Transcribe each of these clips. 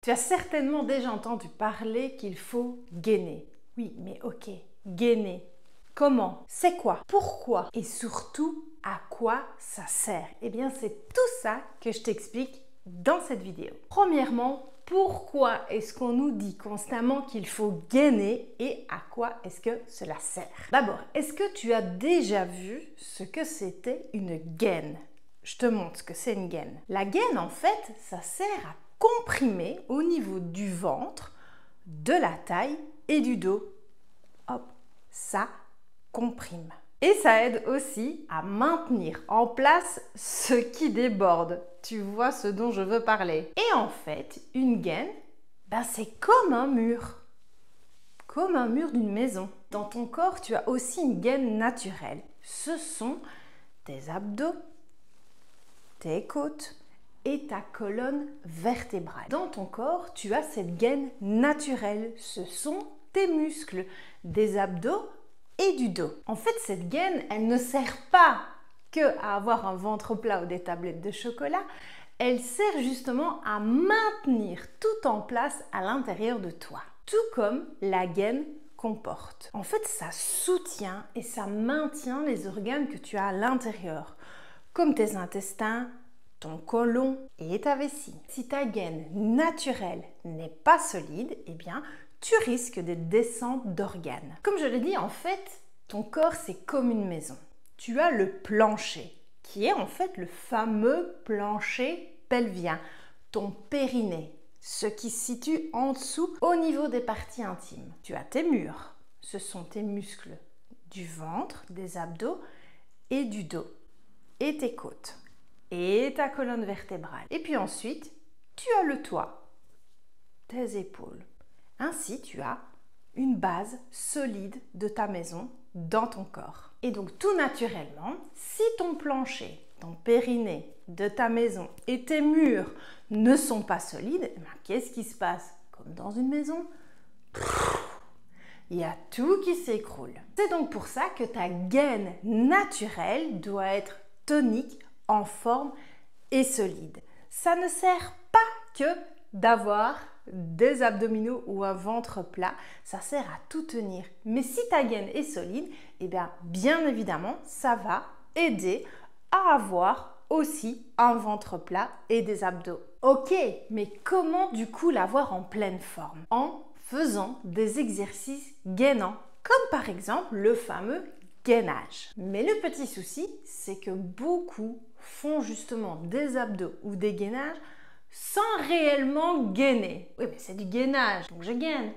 Tu as certainement déjà entendu parler qu'il faut gainer. Oui, mais ok, gainer. Comment? C'est quoi? Pourquoi? Et surtout, à quoi ça sert? Eh bien, c'est tout ça que je t'explique dans cette vidéo. Premièrement, pourquoi est-ce qu'on nous dit constamment qu'il faut gainer et à quoi est-ce que cela sert? D'abord, est-ce que tu as déjà vu ce que c'était une gaine? Je te montre ce que c'est une gaine. La gaine, en fait, ça sert à comprimer au niveau du ventre, de la taille et du dos. Hop, ça comprime. Et ça aide aussi à maintenir en place ce qui déborde. Tu vois ce dont je veux parler. Et en fait, une gaine, c'est comme un mur. Comme un mur d'une maison. Dans ton corps, tu as aussi une gaine naturelle. Ce sont tes abdos, tes côtes et ta colonne vertébrale. Dans ton corps, tu as cette gaine naturelle. Ce sont tes muscles, des abdos et du dos. En fait, cette gaine, elle ne sert pas que à avoir un ventre plat ou des tablettes de chocolat. Elle sert justement à maintenir tout en place à l'intérieur de toi. Tout comme la gaine comporte. En fait, ça soutient et ça maintient les organes que tu as à l'intérieur, comme tes intestins, ton côlon et ta vessie. Si ta gaine naturelle n'est pas solide, eh bien, tu risques des descentes d'organes. Comme je l'ai dit, en fait, ton corps, c'est comme une maison. Tu as le plancher, qui est en fait le fameux plancher pelvien, ton périnée, ce qui se situe en dessous au niveau des parties intimes. Tu as tes murs, ce sont tes muscles du ventre, des abdos et du dos, et tes côtes, et ta colonne vertébrale. Et puis ensuite, tu as le toit, tes épaules. Ainsi, tu as une base solide de ta maison dans ton corps. Et donc, tout naturellement, si ton plancher, ton périnée de ta maison et tes murs ne sont pas solides, qu'est-ce qui se passe? Comme dans une maison, il y a tout qui s'écroule. C'est donc pour ça que ta gaine naturelle doit être tonique, en forme et solide. Ça ne sert pas que d'avoir des abdominaux ou un ventre plat, ça sert à tout tenir. Mais si ta gaine est solide, eh bien évidemment, ça va aider à avoir aussi un ventre plat et des abdos. Ok, mais comment du coup l'avoir en pleine forme? En faisant des exercices gainants, comme par exemple le fameux gainage. Mais le petit souci, c'est que beaucoup font justement des abdos ou des gainages sans réellement gainer. Oui, mais c'est du gainage, donc je gaine.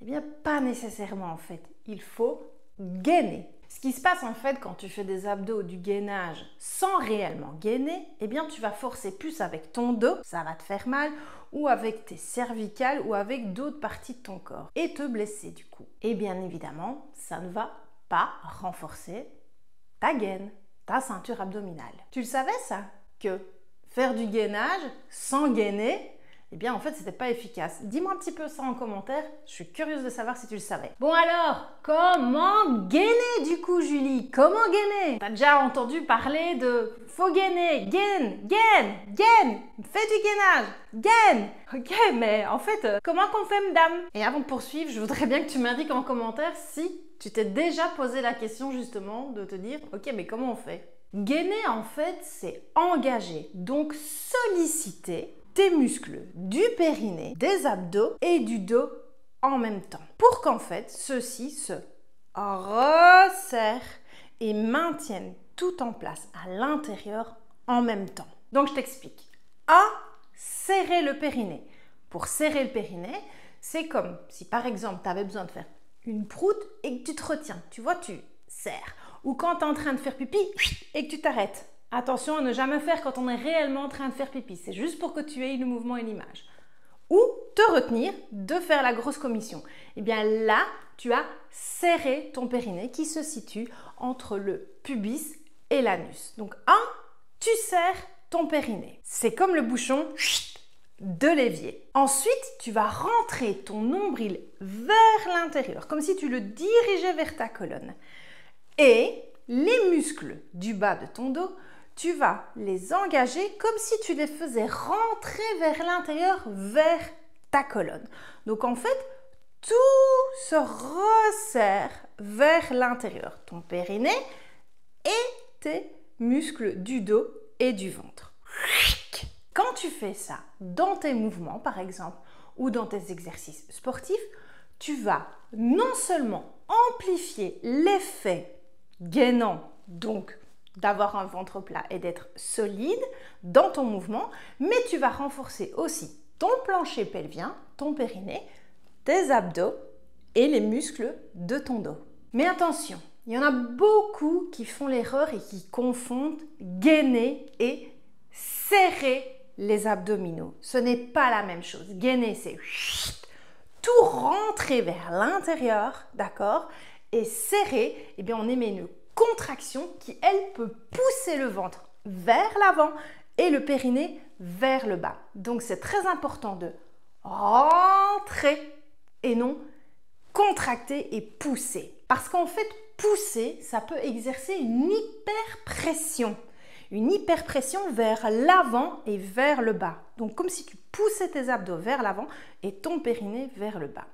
Eh bien, pas nécessairement en fait. Il faut gainer. Ce qui se passe en fait quand tu fais des abdos ou du gainage sans réellement gainer, eh bien tu vas forcer plus avec ton dos, ça va te faire mal, ou avec tes cervicales ou avec d'autres parties de ton corps et te blesser du coup. Et bien évidemment, ça ne va pas renforcer ta gaine, ta ceinture abdominale. Tu le savais ça? Que faire du gainage sans gainer, eh bien en fait c'était pas efficace. Dis-moi un petit peu ça en commentaire, je suis curieuse de savoir si tu le savais. Bon alors, comment gainer du coup Julie? Comment gainer? T'as déjà entendu parler de faut gainer, gaine, fais du gainage, gaine. Ok, mais en fait, comment qu'on fait madame? Et avant de poursuivre, je voudrais bien que tu m'indiques en commentaire si tu t'es déjà posé la question justement de te dire, ok mais comment on fait? Gainer en fait c'est engager, donc solliciter tes muscles du périnée, des abdos et du dos en même temps. Pour qu'en fait, ceux-ci se resserrent et maintiennent tout en place à l'intérieur en même temps. Donc je t'explique. 1. Serrer le périnée. Pour serrer le périnée, c'est comme si par exemple tu avais besoin de faire une proute et que tu te retiens. Tu vois, tu serres. Ou quand tu es en train de faire pipi et que tu t'arrêtes. Attention à ne jamais faire quand on est réellement en train de faire pipi. C'est juste pour que tu aies le mouvement et l'image. Ou te retenir de faire la grosse commission. Et bien là, tu as serré ton périnée qui se situe entre le pubis et l'anus. Donc 1, tu serres ton périnée. C'est comme le bouchon de l'évier. Ensuite, tu vas rentrer ton nombril vers l'intérieur, comme si tu le dirigeais vers ta colonne. Et les muscles du bas de ton dos, tu vas les engager comme si tu les faisais rentrer vers l'intérieur, vers ta colonne. Donc en fait, tout se resserre vers l'intérieur, ton périnée et tes muscles du dos et du ventre. Quand tu fais ça dans tes mouvements, par exemple, ou dans tes exercices sportifs, tu vas non seulement amplifier l'effet gainant, donc d'avoir un ventre plat et d'être solide dans ton mouvement, mais tu vas renforcer aussi ton plancher pelvien, ton périnée, tes abdos et les muscles de ton dos. Mais attention, il y en a beaucoup qui font l'erreur et qui confondent gainer et serrer les abdominaux. Ce n'est pas la même chose. Gainer, c'est tout rentrer vers l'intérieur, d'accord? Et serrer, eh bien, on émet une contraction qui, elle, peut pousser le ventre vers l'avant et le périnée vers le bas. Donc, c'est très important de rentrer et non contracter et pousser. Parce qu'en fait, pousser, ça peut exercer une hyperpression. Une hyperpression vers l'avant et vers le bas. Donc, comme si tu poussais tes abdos vers l'avant et ton périnée vers le bas.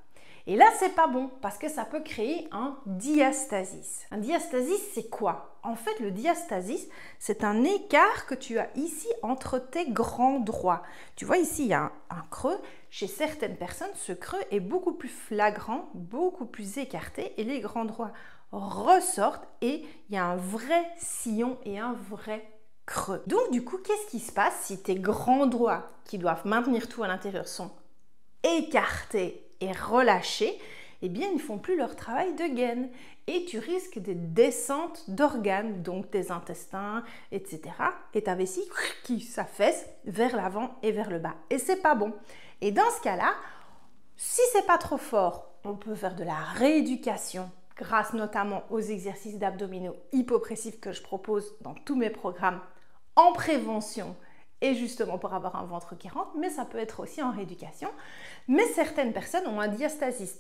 Et là, c'est pas bon parce que ça peut créer un diastasis. Un diastasis, c'est quoi? En fait, le diastasis, c'est un écart que tu as ici entre tes grands droits. Tu vois, ici, il y a un creux. Chez certaines personnes, ce creux est beaucoup plus flagrant, beaucoup plus écarté et les grands droits ressortent et il y a un vrai sillon et un vrai creux. Donc, du coup, qu'est-ce qui se passe si tes grands droits qui doivent maintenir tout à l'intérieur sont écartés et relâchés? Eh bien, ils ne font plus leur travail de gaine et tu risques des descentes d'organes, donc tes intestins, etc. et ta vessie qui s'affaisse vers l'avant et vers le bas. Et c'est pas bon. Et dans ce cas-là, si c'est pas trop fort, on peut faire de la rééducation grâce notamment aux exercices d'abdominaux hypopressifs que je propose dans tous mes programmes en prévention et justement pour avoir un ventre qui rentre, mais ça peut être aussi en rééducation. Mais certaines personnes ont un diastasis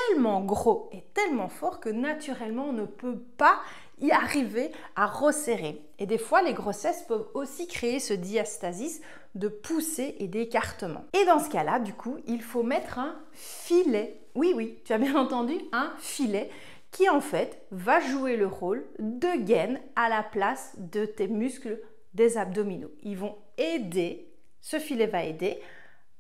tellement gros et tellement fort que naturellement on ne peut pas y arriver à resserrer. Et des fois, les grossesses peuvent aussi créer ce diastasis de poussée et d'écartement. Et dans ce cas-là, du coup, il faut mettre un filet. Oui, oui, tu as bien entendu, un filet qui en fait va jouer le rôle de gaine à la place de tes muscles des abdominaux. Ils vont aider, ce filet va aider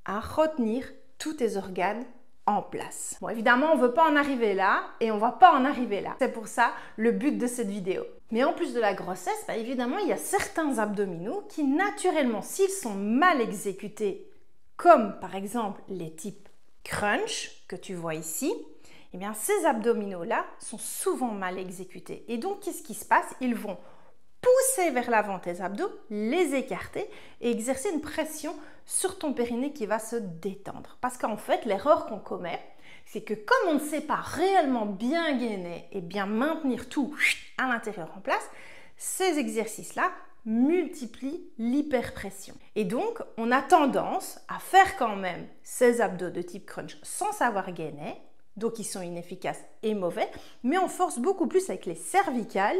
à retenir tous tes organes en place. Bon, évidemment, on ne veut pas en arriver là et on ne va pas en arriver là. C'est pour ça le but de cette vidéo. Mais en plus de la grossesse, évidemment, il y a certains abdominaux qui, naturellement, s'ils sont mal exécutés, comme par exemple les types crunch que tu vois ici, eh bien, ces abdominaux-là sont souvent mal exécutés. Et donc, qu'est-ce qui se passe? Ils vont pousser vers l'avant tes abdos, les écarter et exercer une pression sur ton périnée qui va se détendre. Parce qu'en fait, l'erreur qu'on commet, c'est que comme on ne sait pas réellement bien gainer et bien maintenir tout à l'intérieur en place, ces exercices-là multiplient l'hyperpression. Et donc, on a tendance à faire quand même ces abdos de type crunch sans savoir gainer, donc ils sont inefficaces et mauvais, mais on force beaucoup plus avec les cervicales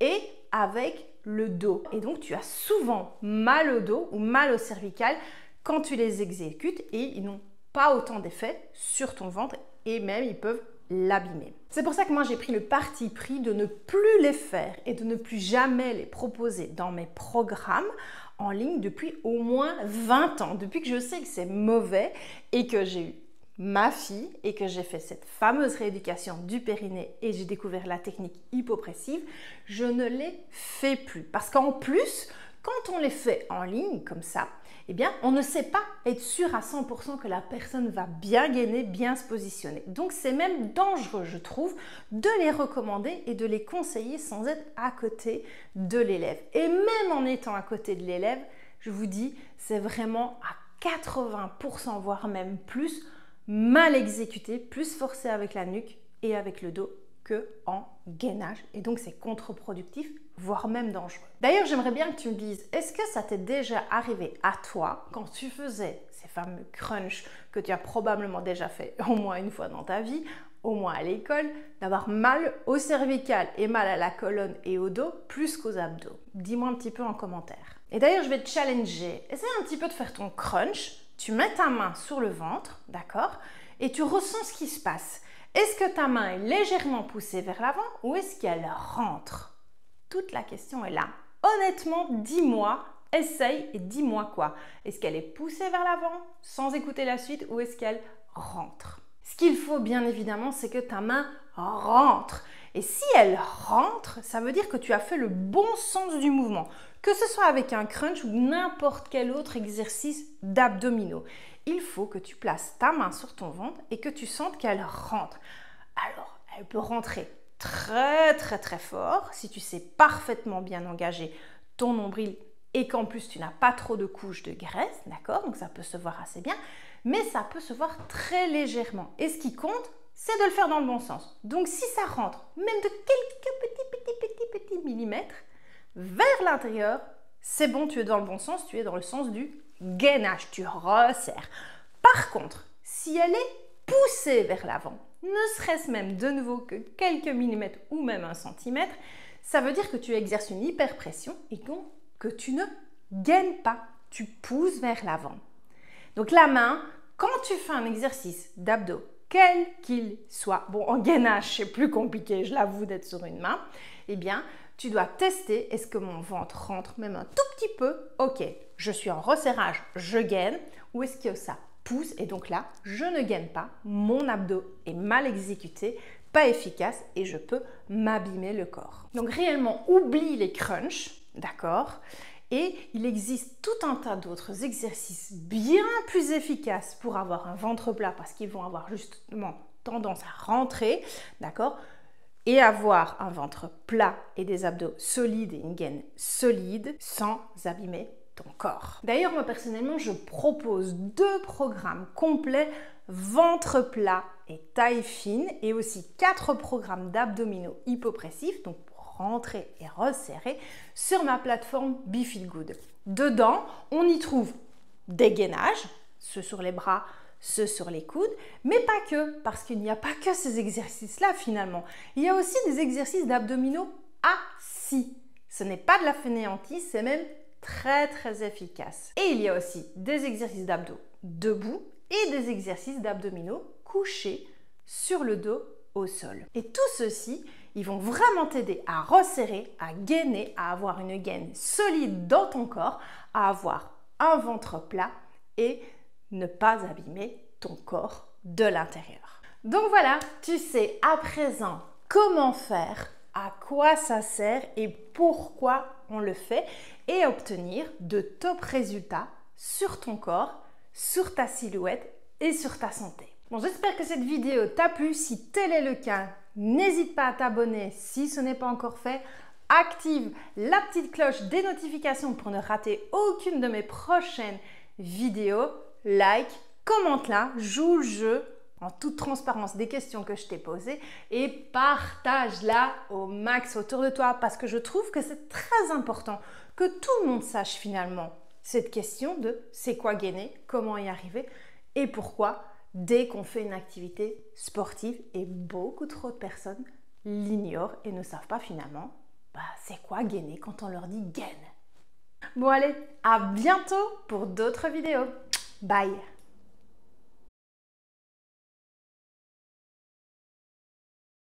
et avec le dos. Et donc, tu as souvent mal au dos ou mal au cervical quand tu les exécutes et ils n'ont pas autant d'effet sur ton ventre et même ils peuvent l'abîmer. C'est pour ça que moi, j'ai pris le parti pris de ne plus les faire et de ne plus jamais les proposer dans mes programmes en ligne depuis au moins 20 ans, depuis que je sais que c'est mauvais et que j'ai eu ma fille et que j'ai fait cette fameuse rééducation du périnée et j'ai découvert la technique hypopressive, je ne les fais plus. Parce qu'en plus, quand on les fait en ligne comme ça, eh bien, on ne sait pas être sûr à 100% que la personne va bien gainer, bien se positionner. Donc, c'est même dangereux, je trouve, de les recommander et de les conseiller sans être à côté de l'élève. Et même en étant à côté de l'élève, je vous dis, c'est vraiment à 80%, voire même plus, mal exécuté, plus forcé avec la nuque et avec le dos que en gainage. Et donc, c'est contre-productif, voire même dangereux. D'ailleurs, j'aimerais bien que tu me dises, est-ce que ça t'est déjà arrivé à toi, quand tu faisais ces fameux crunchs que tu as probablement déjà fait au moins une fois dans ta vie, au moins à l'école, d'avoir mal au cervical et mal à la colonne et au dos, plus qu'aux abdos? Dis-moi un petit peu en commentaire. Et d'ailleurs, je vais te challenger. Essaye un petit peu de faire ton crunch tu mets ta main sur le ventre, d'accord? Et tu ressens ce qui se passe. Est-ce que ta main est légèrement poussée vers l'avant ou est-ce qu'elle rentre? Toute la question est là. Honnêtement, dis-moi, essaye et dis-moi quoi. Est-ce qu'elle est poussée vers l'avant sans écouter la suite ou est-ce qu'elle rentre? Ce qu'il faut bien évidemment, c'est que ta main rentre. Et si elle rentre, ça veut dire que tu as fait le bon sens du mouvement. Que ce soit avec un crunch ou n'importe quel autre exercice d'abdominaux. Il faut que tu places ta main sur ton ventre et que tu sentes qu'elle rentre. Alors, elle peut rentrer très très très fort si tu sais parfaitement bien engager ton nombril et qu'en plus tu n'as pas trop de couches de graisse, d'accord? Donc ça peut se voir assez bien, mais ça peut se voir très légèrement. Et ce qui compte, c'est de le faire dans le bon sens. Donc si ça rentre, même de quelques petits millimètres vers l'intérieur, c'est bon, tu es dans le bon sens, tu es dans le sens du gainage, tu resserres. Par contre, si elle est poussée vers l'avant, ne serait-ce même de nouveau que quelques millimètres ou même 1 centimètre, ça veut dire que tu exerces une hyperpression et donc que tu ne gaines pas, tu pousses vers l'avant. Donc la main, quand tu fais un exercice d'abdos, quel qu'il soit, bon en gainage c'est plus compliqué, je l'avoue d'être sur une main, eh bien tu dois tester, est-ce que mon ventre rentre même un tout petit peu? Ok, je suis en resserrage, je gaine, ou est-ce que ça pousse et donc là, je ne gaine pas, mon abdos est mal exécuté, pas efficace et je peux m'abîmer le corps. Donc réellement, oublie les crunchs, d'accord? Et il existe tout un tas d'autres exercices bien plus efficaces pour avoir un ventre plat parce qu'ils vont avoir justement tendance à rentrer, d'accord? Et avoir un ventre plat et des abdos solides et une gaine solide sans abîmer ton corps. D'ailleurs, moi personnellement, je propose 2 programmes complets ventre plat et taille fine et aussi 4 programmes d'abdominaux hypopressifs, donc pour rentrer et resserrer sur ma plateforme BeFeelGood. Dedans, on y trouve des gainages, ceux sur les bras, ceux sur les coudes, mais pas que, parce qu'il n'y a pas que ces exercices-là finalement. Il y a aussi des exercices d'abdominaux assis. Ce n'est pas de la fainéantise, c'est même très très efficace. Et il y a aussi des exercices d'abdos debout et des exercices d'abdominaux couchés sur le dos au sol. Et tout ceci, ils vont vraiment t'aider à resserrer, à gainer, à avoir une gaine solide dans ton corps, à avoir un ventre plat et ne pas abîmer ton corps de l'intérieur. Donc voilà, tu sais à présent comment faire, à quoi ça sert et pourquoi on le fait et obtenir de top résultats sur ton corps, sur ta silhouette et sur ta santé. Bon, j'espère que cette vidéo t'a plu. Si tel est le cas, n'hésite pas à t'abonner si ce n'est pas encore fait. Active la petite cloche des notifications pour ne rater aucune de mes prochaines vidéos. Like, commente-la, joue le jeu en toute transparence des questions que je t'ai posées et partage-la au max autour de toi parce que je trouve que c'est très important que tout le monde sache finalement cette question de c'est quoi gainer, comment y arriver et pourquoi dès qu'on fait une activité sportive et beaucoup trop de personnes l'ignorent et ne savent pas finalement c'est quoi gainer quand on leur dit gaine. Bon allez, à bientôt pour d'autres vidéos. Bye!